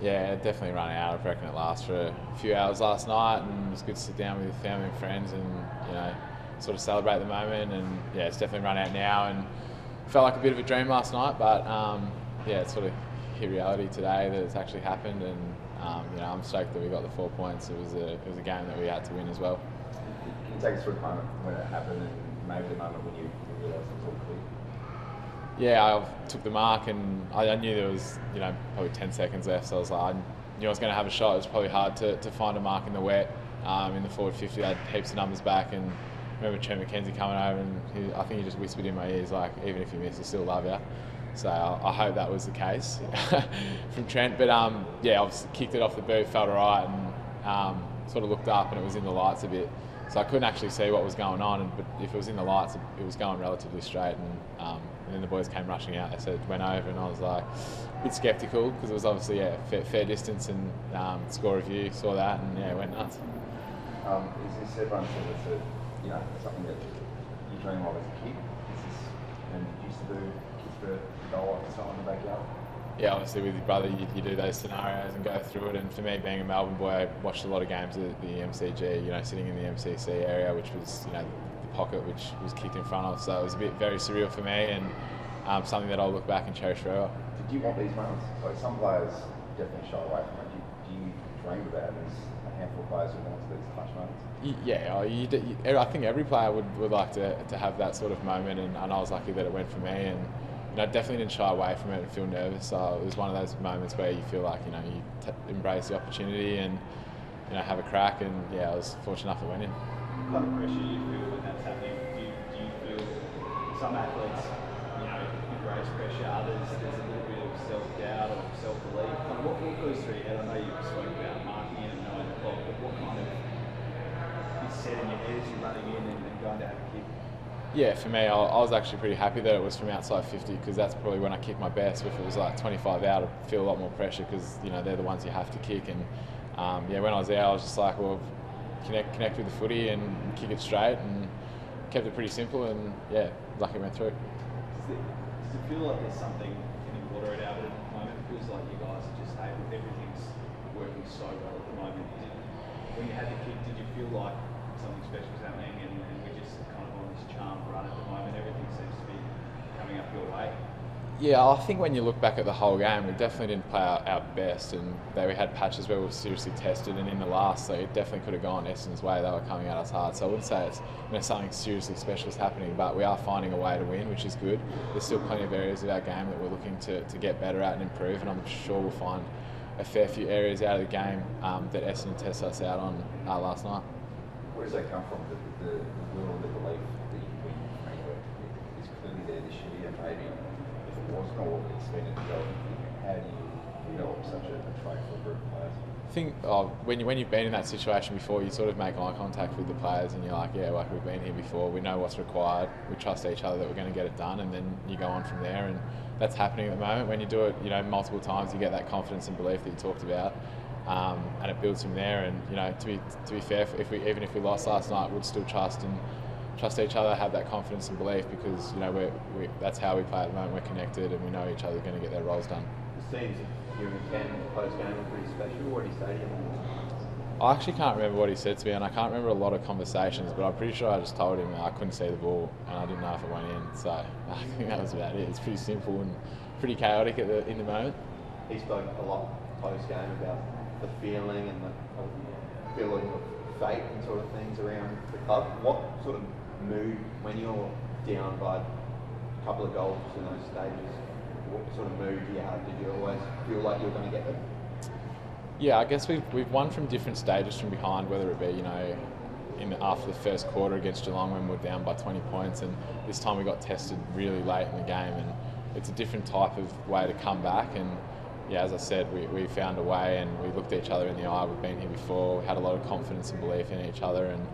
Yeah, definitely running out. I reckon it lasts for a few hours last night, and it was good to sit down with your family and friends and sort of celebrate the moment. And yeah, it's definitely run out now, and felt like a bit of a dream last night, but yeah, it's sort of hit reality today that it's actually happened, and I'm stoked that we got the 4 points. It was a game that we had to win as well. Can you take us through the moment when it happened and maybe the moment when you realised it was all clear? Yeah, I took the mark, and I knew there was probably 10 seconds left, so I was like, I knew I was going to have a shot. It was probably hard to find a mark in the wet. In the forward 50, I had heaps of numbers back, and I remember Trent McKenzie coming over, and I think he just whispered in my ears like, even if you miss, I still love you. So I hope that was the case from Trent. But yeah, obviously kicked it off the boot, felt alright, and sort of looked up, and it was in the lights a bit. So I couldn't actually see what was going on, but if it was in the lights, it was going relatively straight. And then the boys came rushing out. They said it went over, and I was like a bit sceptical because it was obviously fair distance, and score review saw that, and yeah, it went nuts. Is this everyone said it's something that you dream of as a kid? Is this and you used to do kids for goal or so in the backyard? Yeah, obviously with your brother, you do those scenarios and go through it. And for me, being a Melbourne boy, I watched a lot of games at the MCG. Sitting in the MCC area, which was the pocket which was kicked in front of. So it was very surreal for me, and something that I'll look back and cherish forever. Did you want these moments? Like some players definitely shy away from it. Do you dream about it as a handful of players who want these clutch moments? Yeah, I think every player would like to have that sort of moment, and I was lucky that it went for me. And definitely didn't shy away from it and feel nervous. So it was one of those moments where you feel like you embrace the opportunity and have a crack. And yeah, I was fortunate enough it went in. What kind of pressure do you feel when that's happening? Do you feel some athletes embrace pressure, others there's a little bit of self-doubt or self-belief? What goes through your head? I know you spoke about marking and knowing the clock, but what kind of is set in your head as you're running in and going to have a kick? Yeah, for me, I was actually pretty happy that it was from outside 50, because that's probably when I kick my best. If it was like 25 out, I'd feel a lot more pressure, because they're the ones you have to kick. And when I was there, I was just like, well, connect with the footy and kick it straight, and kept it pretty simple. And yeah, lucky it went through. Does it feel like there's something getting water at Albert at the moment? It feels like you guys are just able, everything's working so well at the moment. When you had the kick, did you feel like something special was happening, and we're just kind of on this charmed run at the moment? Everything seems to be coming up your way. Yeah, I think when you look back at the whole game, we definitely didn't play our best, and we had patches where we were seriously tested, and in the last, so it definitely could have gone Essendon's way. They were coming at us hard, so I wouldn't say it's something seriously special is happening, but we are finding a way to win, which is good. There's still plenty of areas of our game that we're looking to get better at and improve, and I'm sure we'll find a fair few areas out of the game that Essendon tested us out on last night. Where does that come from? The will and the belief that we is clearly there this year, and maybe if it wasn't all expected to go, how do you develop such a trait for a group of players? I think when you've been in that situation before, you sort of make eye contact with the players, and you're like, yeah, like we've been here before, we know what's required, we trust each other that we're going to get it done, and then you go on from there. And that's happening at the moment. When you do it, multiple times, you get that confidence and belief that you talked about, and it builds from there. And to be fair, even if we lost last night, we'd still trust each other, have that confidence and belief, because that's how we play at the moment. We're connected, and we know each other are going to get their roles done. The scenes you and Ken post game were pretty special. What do you say to him? I actually can't remember what he said to me, and I can't remember a lot of conversations, but I'm pretty sure I just told him that I couldn't see the ball and I didn't know if it went in. So I think that was about it. It's pretty simple and pretty chaotic in the moment. He spoke a lot post game about the feeling and the feeling of fate and sort of things around the club. What sort of mood, when you're down by a couple of goals in those stages, what sort of mood do you have? Did you always feel like you were going to get them? Yeah, I guess we've won from different stages from behind, whether it be after the first quarter against Geelong when we were down by 20 points, and this time we got tested really late in the game, and it's a different type of way to come back. And yeah, as I said, we found a way, and we looked at each other in the eye. We've been here before. We had a lot of confidence and belief in each other, and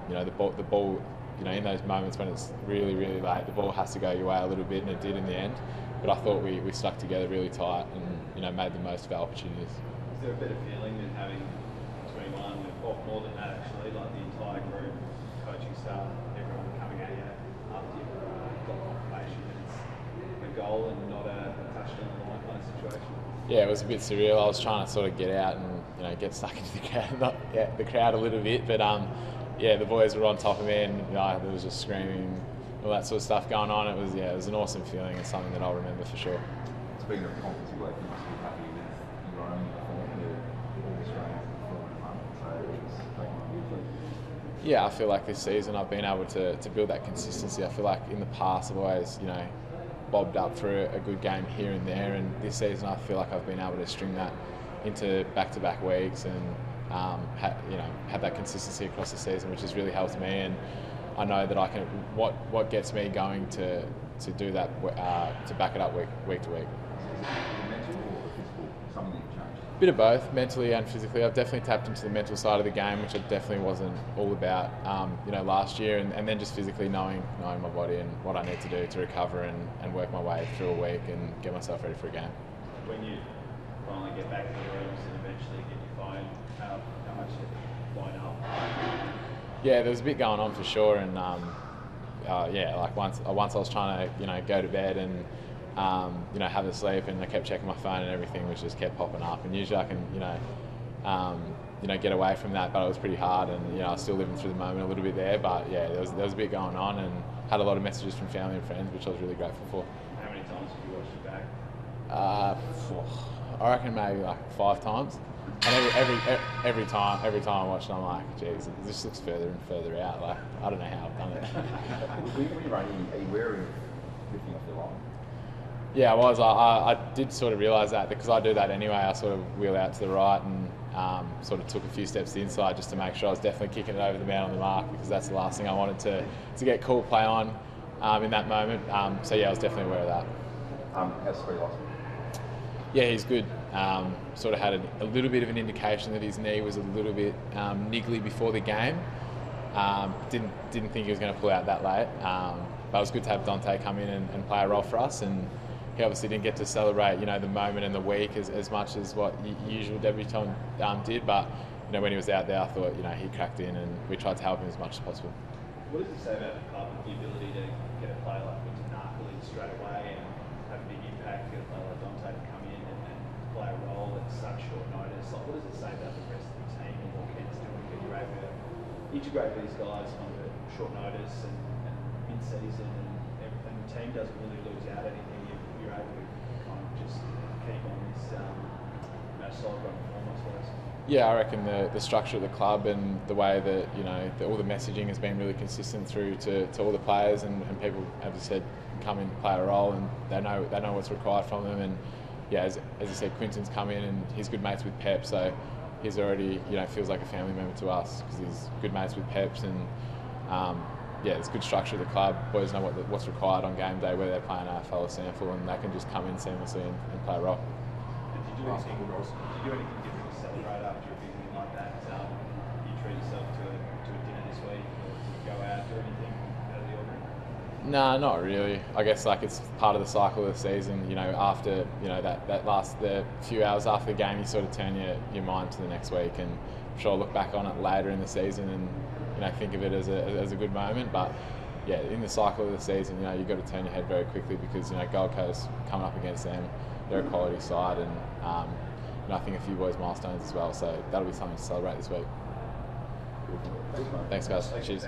the ball, in those moments when it's really, really late, the ball has to go your way a little bit, and it did in the end. But I thought we stuck together really tight and made the most of our opportunities. Is there a better feeling than having 21, or more than that actually, like the entire group, coaching staff, everyone coming at you after you've got confirmation that it's a goal and not a touchdown line kind of situation? Yeah, it was a bit surreal. I was trying to sort of get out and get stuck into the crowd, the crowd a little bit, but yeah, the boys were on top of me, and there was just screaming, all that sort of stuff going on. It was an awesome feeling and something that I'll remember for sure. Speaking of conference, you must be happy with your own performance. You're all Australians performing at the moment, so it's taking on hugely. Yeah, I feel like this season I've been able to build that consistency. I feel like in the past I've always, bobbed up for a good game here and there, and this season I feel like I've been able to string that into back-to-back weeks and have that consistency across the season, which has really helped me. And I know that I can. What gets me going to do that to back it up week to week. Is it mental or physical? Something that you've changed? Bit of both, mentally and physically. I've definitely tapped into the mental side of the game, which I definitely wasn't all about, last year, and then just physically knowing my body and what I need to do to recover and work my way through a week and get myself ready for a game. When you finally get back to the rooms and eventually get your phone, how much did it line up? Yeah, there was a bit going on for sure, and once I was trying to go to bed and have a sleep, and I kept checking my phone and everything, which just kept popping up. And usually I can get away from that, but it was pretty hard, and I was still living through the moment a little bit there. But yeah, there was a bit going on, and had a lot of messages from family and friends, which I was really grateful for. How many times have you watched it back? I reckon maybe like 5 times. And every time I watch it, I'm like, geez, this looks further and further out. Like, I don't know how I've done it. When you're running, are you wary of lifting off your line? Yeah, I was. I did sort of realise that, because I do that anyway. I sort of wheel out to the right and sort of took a few steps to the inside just to make sure I was definitely kicking it over the man on the mark, because that's the last thing I wanted to get cool play on in that moment. So yeah, I was definitely aware of that. How's Sweet lost? Yeah, he's good. Sort of had a little bit of an indication that his knee was a little bit niggly before the game. Didn't think he was going to pull out that late. But it was good to have Dante come in and play a role for us. And he obviously didn't get to celebrate, the moment and the week as much as what usual debutant did. But when he was out there, I thought he cracked in, and we tried to help him as much as possible. What does it say about the club with the ability to get a player like Quinton Narkle straight away and have a big impact, get a player like Dante to come in and play a role at such short notice? Like, what does it say about the rest of the team and what Ken's doing that you're able to integrate these guys on a short notice and mid-season, and the team doesn't really lose out anything? You're able to kind of just keep on this solid run form, I suppose. Yeah, I reckon the structure of the club and the way that all the messaging has been really consistent through to all the players, and people, as I said, come in, play a role, and they know what's required from them. And yeah, as I said, Quinton's come in and he's good mates with Pep, so he's already feels like a family member to us, because he's good mates with Peps. And yeah, it's good structure of the club. Boys know what's required on game day, whether they're playing AFL or sample, and they can just come in seamlessly and play a role. Did you do anything different to celebrate after a big win like that? You treat yourself to a dinner this week, or did you go out, do anything out of the ordinary? No, not really. I guess it's part of the cycle of the season. After the few hours after the game, you sort of turn your mind to the next week, and I'm sure I'll look back on it later in the season and think of it as a good moment. But yeah, in the cycle of the season, you've got to turn your head very quickly, because Gold Coast coming up against them, they're a quality side, and I think a few boys milestones as well. So that'll be something to celebrate this week. Thanks, mate. Thanks, guys. Cheers.